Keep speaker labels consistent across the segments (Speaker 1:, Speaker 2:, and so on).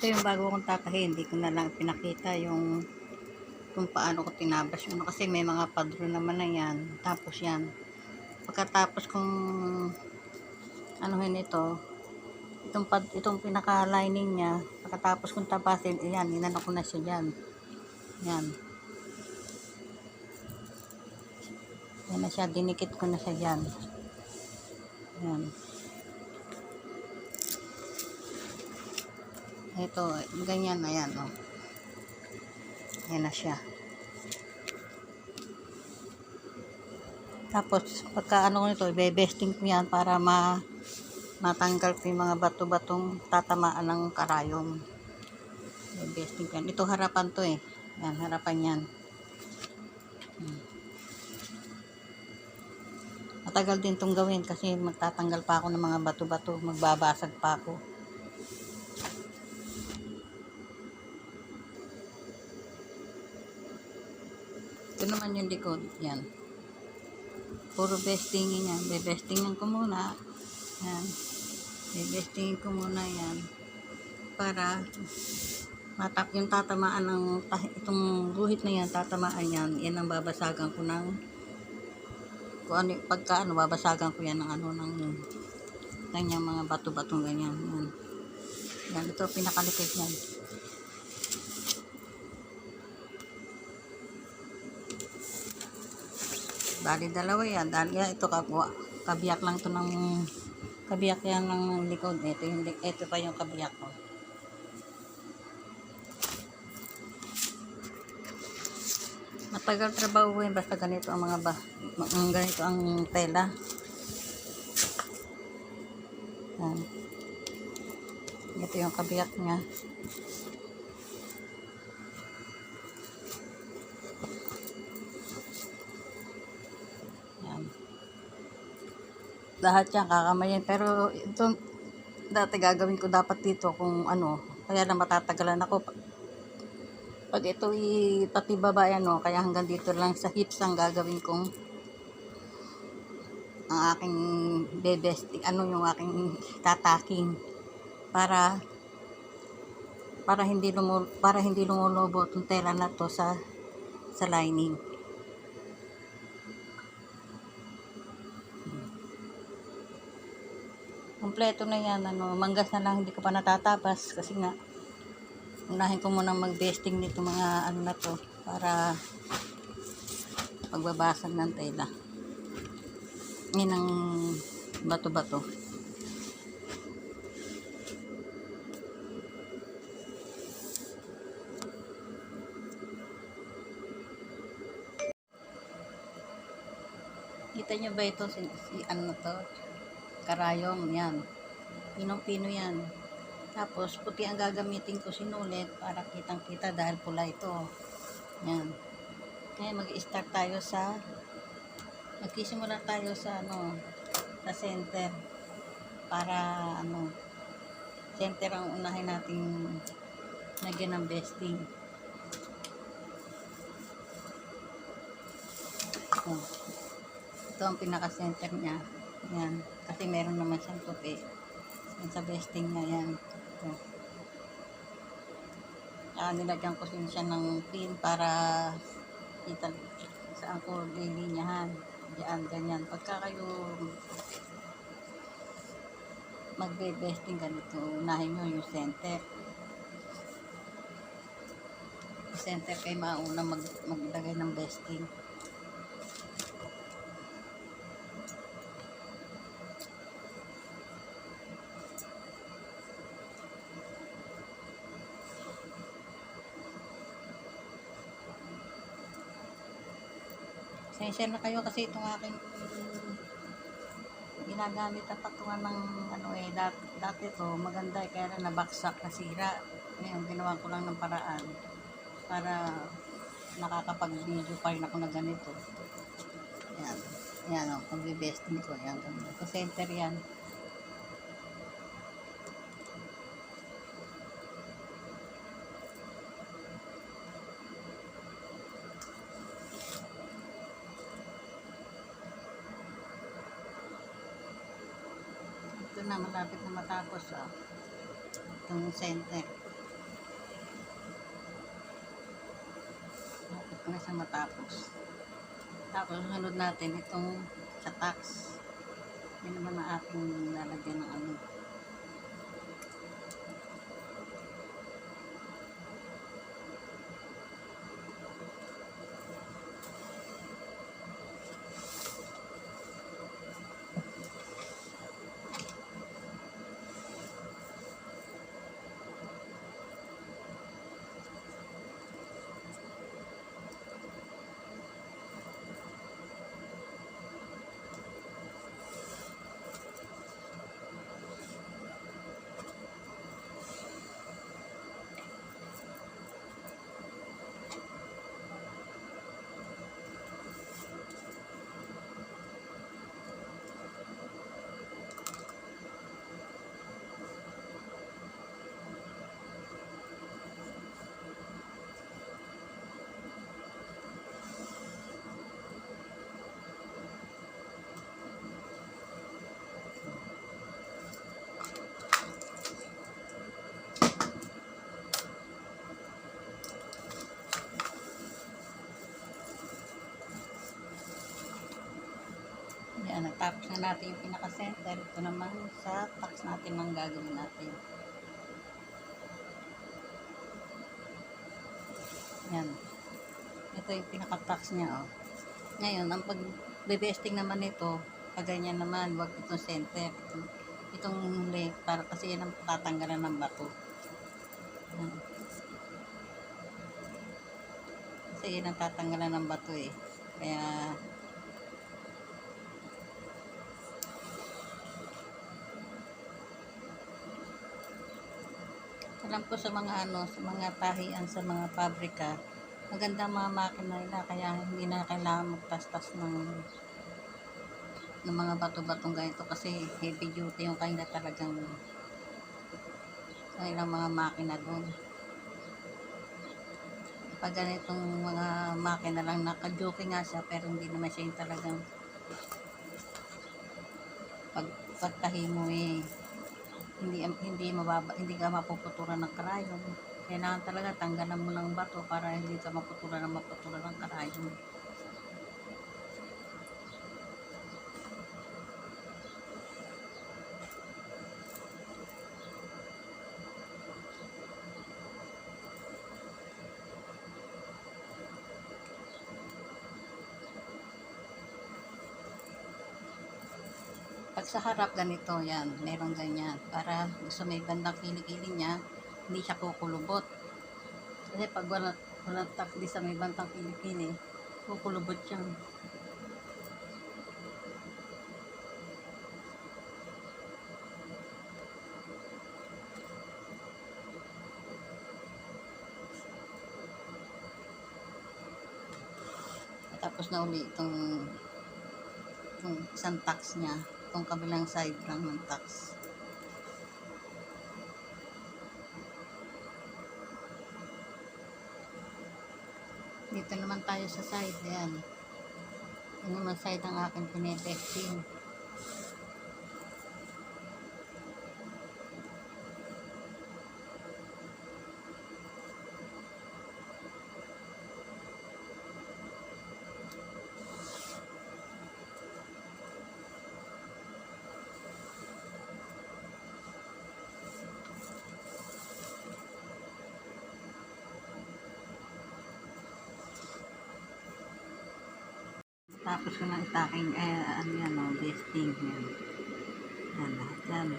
Speaker 1: Ito yung bago kong tatahin, hindi ko na lang pinakita yung kung paano ko tinabas yun. Kasi may mga padro naman na yan. Tapos yan. Pagkatapos kung anuhin ito, itong pinaka-lining niya, pagkatapos kong tabasin, ayan, inano ko na siya dyan. Yan. Yan na siya, dinikit ko na siya dyan. Yan. Ito, ganyan na yan, oh. Yan na siya. Tapos, pagka ano ko nito, i-besting ko yan para matanggal ko yung mga bato-batong tatamaan ng karayom. I-besting ko yan. Ito harapan to eh. Yan, harapan yan. Matagal din tong gawin kasi magtatanggal pa ako ng mga bato-bato. Magbabasag pa ako. Ito naman yung likod. Yan. Puro bestingin yan. Bebestingan ko muna. Yan. Bebestingin ko muna yan para yung tatamaan ng itong guhit na yan, tatamaan yan. Yan ang babasagan ko ng kung ano, pagka ano, babasagan ko yan ng ano, ng kanyang mga bato-batong ganyan. Yan. Yan, ito pinakalikid yan. Bali dalawa yan. Dahil yan, ito kabiyak lang to ng kabiyak yan ng likod. Ito pa yung kabiyak ko. Matagal trabaho yun basta ganito ang mga ganito ang tela. Yan. Ito yung kabiyak niya. Yan. Lahat yan kakamayin. Pero ito dati gagawin ko dapat dito kung ano. Kaya na matatagalan ako. Pag ito pati baba yan, no, kaya hanggang dito lang sa hips ang gagawin kong ang aking bebesting, ano yung aking tataking para hindi lumulobo itong tela na to sa lining. Kompleto na yan, ano, manggas na lang hindi ko pa natatapas kasi nga unahin ko muna mag-besting nito mga ano na to para pagbabasag ng tela. Yan ang bato-bato. Kita nyo ba ito si ano to? Karayom yan. Pinong-pino yan. Tapos, puti ang gagamitin ko sinulit para kitang-kita dahil pula ito. Yan. Ngayon, mag-start tayo magsisimula tayo sa, sa center. Para, center ang unahin nating lagyan ng besting. Ito ang pinaka-center niya. Yan. Kasi meron naman siyang puti. Yan sa besting niya, yan. Ito. Nilagyan ko siya ng pin para kita saan ko lilinyahan. Diyan, ganyan. Pagka kayo magbe-besting ganito, unahin nyo yung center. Center kayo mauna maglagay ng besting. Sensya na kayo kasi itong aking ginagamit na patungan ng dati to maganda kaya na nabaksak, nasira. Ngayon ginawa ko lang ng paraan para nakakapag-video pa rin ako na ganito. Yan. Yan o, pag-besting ko. Yan. Sa center yan. Ito na, malapit na matapos itong center. Malapit na siya matapos. Tapos sunod natin itong sa tax. Yan naman ang aking lalagyan ng ano. Yan, natapos na natin yung pinaka-center. Ito naman sa tax natin ang gagawin natin. Yan. Ito yung pinaka-tax niya, oh. Ngayon, ang pag-besting naman nito, pag ganyan naman, wag itong center. Itong left, para kasi yan ang tatanggalan ng bato. Yan. Kasi yan ang tatanggalan ng bato eh. Kaya, alam ko sa mga sa mga tahian, sa mga pabrika, maganda mga makina nila, kaya hindi na kailangan magtastas ng mga bato-batong ganito kasi heavy duty yung kanya talagang kailang mga makina doon. Pag ganitong mga makina lang, naka-joke nga siya, pero hindi naman siya yung talagang pagtahi mo eh, hindi ka mapuputuran ng karayom. Kailangan talaga tanggalan mo ng bato para hindi ka maputuran ng karayom. Pag sa harap ganito, yan, meron ganyan. Para gusto may bandang kilikili niya, hindi siya kukulubot. Kasi pag walang takdi sa may bandang kilikili, kukulubot siya. Tapos na uli itong isang tax niya, itong kabilang side lang ng tax. Dito naman tayo sa side, yan. Ito naman side ang aking pinetesting. Tapos ko na itaking, ano yan, besting yan. Yan, lahat yan.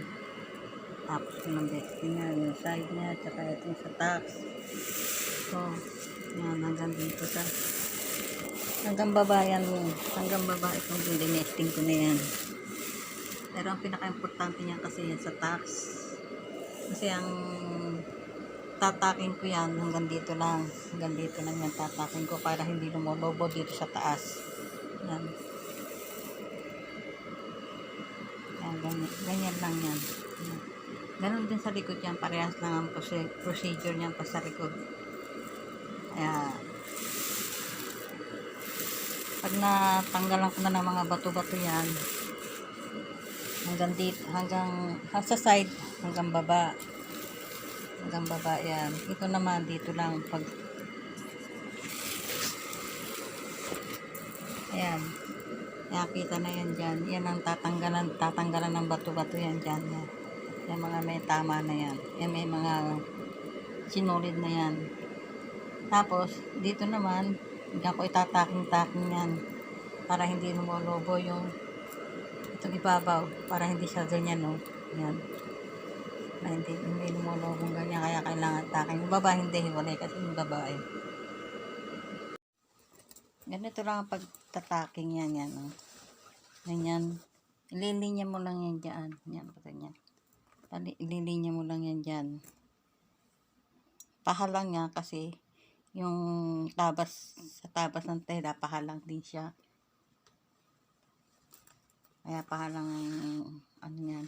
Speaker 1: Tapos ko ng besting yan, yung side niya, tsaka itong sa tax. So, yan, hanggang baba yan, hanggang baba itong dinesting ko na yan. Pero ang pinaka-importante niyan kasi yan sa tax. Kasi ang tataking ko yan hanggang dito lang yan tataking ko para hindi lumolobo dito sa taas. Yan. Yan, ganyan lang yan. Yan. Ganon din sa likod yan, parehas lang ang procedure niyan pa sa likod. Kaya pag natanggalan ko na ng mga bato-bato yan, hanggang dito, hanggang sa side, hanggang baba yan. Ito naman dito lang pag ayan, nakita na yan dyan. Yan ang tatanggalan ng bato-bato yan dyan. Yan mga may tama na yan. Yan may mga sinulid na yan. Tapos dito naman diyan ko itataking-taking yan para hindi lumolobo yung itong ibabaw, para hindi siya ganyan, no. Yan, na hindi lumolobong ganyan, kaya kailangan taking. Yung baba hindi hiwalay kasi yung baba ay ganito lang ang pagtataking yan, yan, no. Ganyan, ililinya mo lang yan dyan, yan, ganyan, ililinya mo lang yan dyan, pahalang yan kasi yung sa tabas ng tela, pahalang din siya. Kaya pahalang ano yan.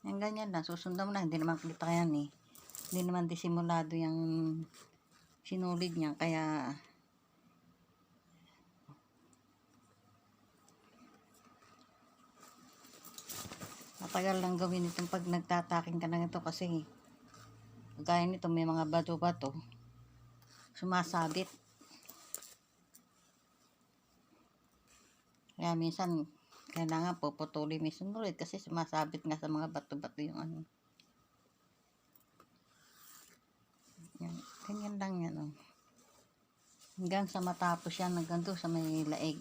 Speaker 1: Yan ganyan lang. Susundan mo na. Hindi naman kita yan eh. Hindi naman disimulado yung sinulid niya. Kaya matagal lang gawin itong pag nagtataking ka na ito kasi gaya nito may mga bato-bato sumasabit. Kaya minsan, kailangan puputulin minsan ulit kasi sumasabit nga sa mga bato-bato yung ano. Yan. Ganyan lang yan, oh. Hanggang sa matapos yan, hanggang doon sa may laig.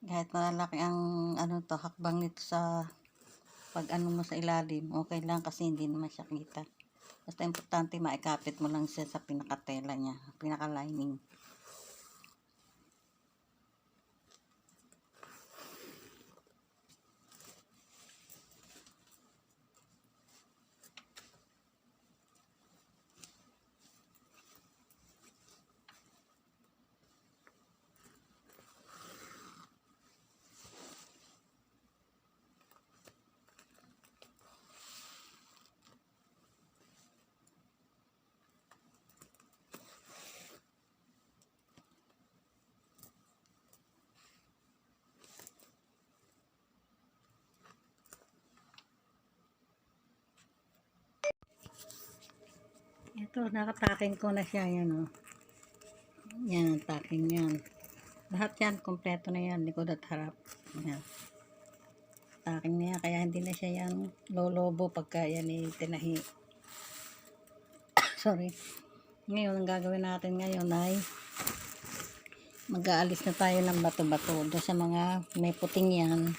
Speaker 1: Kahit malalaki ang ano to, hakbang nito sa pag ano mo sa ilalim, okay lang kasi hindi naman siya kita. Basta importante maikapit mo lang siya sa pinakatela niya, pinaka-lining. Ito, nakataking ko na siya, yan o. Yan, taking yan. Lahat yan, kompleto na yan, likod at harap. Yan. Taking na yan, kaya hindi na siya yan lolobo pagka yan tinahi. Sorry. Ngayon, ang gagawin natin ngayon ay mag-aalis na tayo ng bato-bato doon sa mga may puting yan.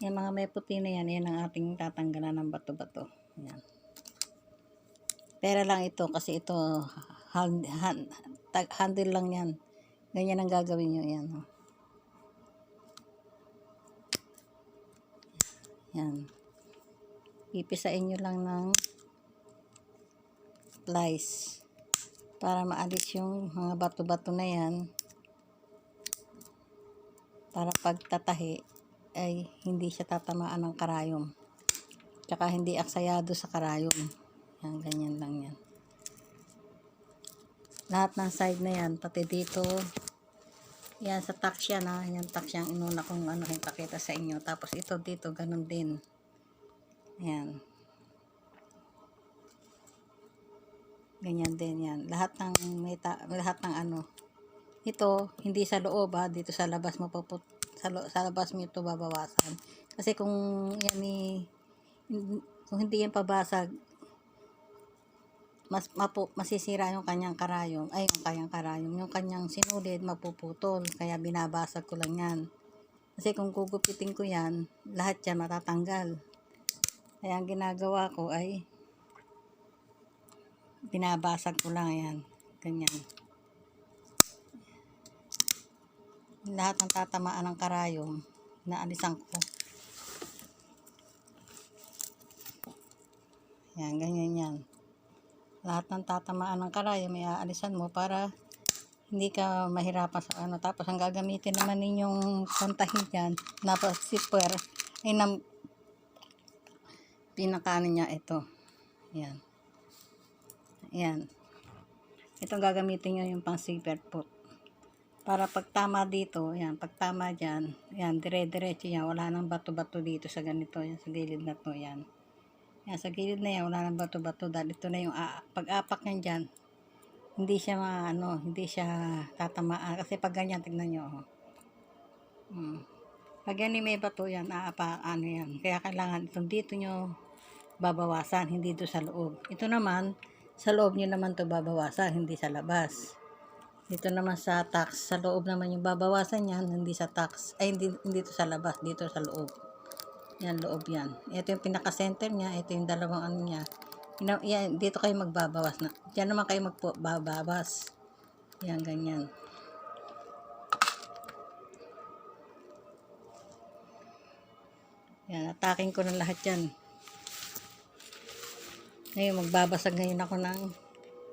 Speaker 1: Yung mga may puti na yan, yan ang ating tatanggalan ng bato-bato. Yan. Pera lang ito kasi ito handle lang yan. Ganyan ang gagawin nyo. Yan. Yan. Ipisain nyo lang ng plies para maalis yung mga bato-bato na yan, para pagtatahi ay hindi siya tatamaan ng karayom, tsaka hindi aksayado sa karayom. Yan, ganyan lang yan. Lahat ng side na yan, pati dito, yan sa tax yan ha, yan tax yan, inuna kong ano, ipakita sa inyo. Tapos ito dito, ganun din. Yan. Ganyan din yan. Lahat ng ano. Ito, hindi sa loob ha, dito sa labas mo sa labas mo ito babawasan. Kasi kung yan kung hindi yan pabasag, masisira yung kanyang karayom, yung kanyang sinulid mapuputol, kaya binabasag ko lang yan. Kasi kung gugupitin ko yan, lahat yan matatanggal. Kaya ang ginagawa ko ay binabasag ko lang yan, ganyan. Lahat ng tatamaan ng karayom, naalisan ko. Yan, ganyan yan. Lahat ng tatamaan ng karayom, may aalisan mo para hindi ka mahirapan sa ano. Tapos ang gagamitin naman ninyong pantahin dyan, na zipper, ay pinakaano niya ito. Yan. Yan. Itong gagamitin nyo yung pang zipper po. Para pagtama dito, yan, pagtama dyan, yan, dire-diretso yan, wala nang bato-bato dito sa ganito, yan, sa gilid na to, yan. Yan, sa gilid na yan, wala nang bato-bato, dahil ito na yung pag-apak nyan dyan, hindi siya hindi siya tatamaan, kasi pag ganyan, tignan nyo, oh. Pag yan may bato yan, yan, kaya kailangan itong dito nyo babawasan, hindi doon sa loob. Ito naman, sa loob nyo naman to babawasan, hindi sa labas. Dito naman sa tax, sa loob naman yung babawasan yan, hindi sa tax, ay hindi dito sa labas, dito sa loob. Yan, loob yan. Ito yung pinaka-center niya, ito yung dalawang ano niya. Yan, dito kayo magbabawas na. Diyan naman kayo magbabawas. Yan, ganyan. Yan, atakin ko na lahat yan. Ngayon, magbabasag ngayon ako ng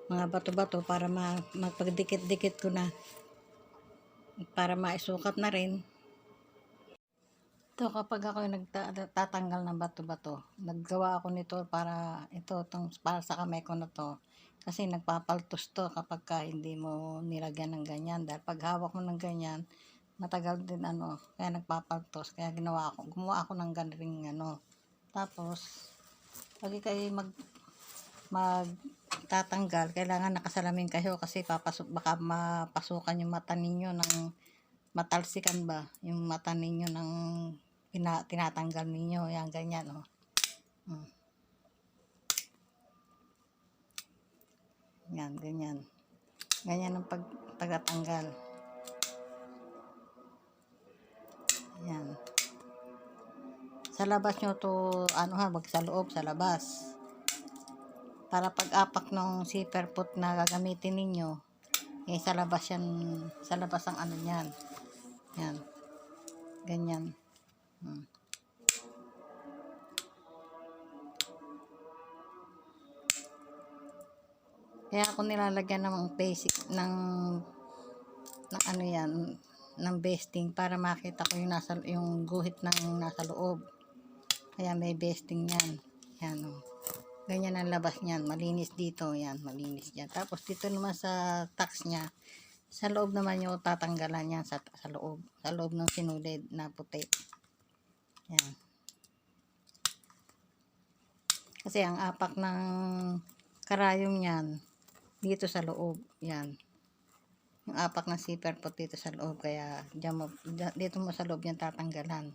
Speaker 1: mga bato-bato para magpagdikit-dikit ko na, para maisukat na rin. Ito kapag ako yung nagtatanggal ng bato-bato, naggawa ako nito para para sa kamay ko na to. Kasi nagpapaltos to kapag hindi mo nilagyan ng ganyan. Dahil pag hawak mo ng ganyan, matagal din kaya nagpapaltos. Kaya gumawa ako ng ganring Tapos, pag kayo magtatanggal, kailangan nakasalamin kayo kasi baka mapasukan yung mata ninyo matalsikan ba yung mata ninyo ng tinatanggal ninyo. Yan, ganyan Yan, ganyan. Ganyan ang pagtatanggal. Yan. Sa labas nyo to, wag sa loob, sa labas. Para pag-apak ng zipper foot na gagamitin ninyo, sa labas yan, sa labas ang yan. Yan. Ganyan. Kaya ako nilalagyan ng basic ng yan, ng besting para makita ko yung guhit ng nasa loob. Kaya may besting yan. Yan Ganyan ang labas niyan. Malinis dito. Yan, malinis yan. Tapos dito naman sa tax niya, sa loob naman yung tatanggalan yan sa loob. Sa loob ng sinulid na puti. Yan. Kasi ang apak ng karayong yan, dito sa loob. Yan. Yung apak ng zipper po dito sa loob. Kaya dito mo sa loob yan tatanggalan.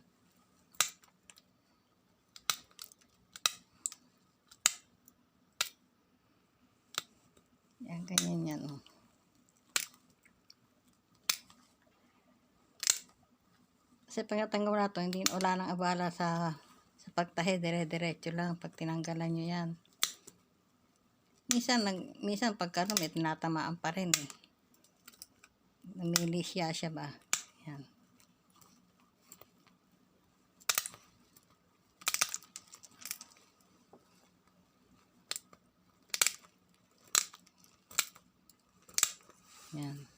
Speaker 1: Yan, ganyan yan. Kasi pag natanggal na ito, wala nang abala sa pagtahi. Dire-diretso lang pag tinanggalan nyo yan. Minsan pagka may tinatamaan pa rin Namilisya siya ba? Yan. Yan.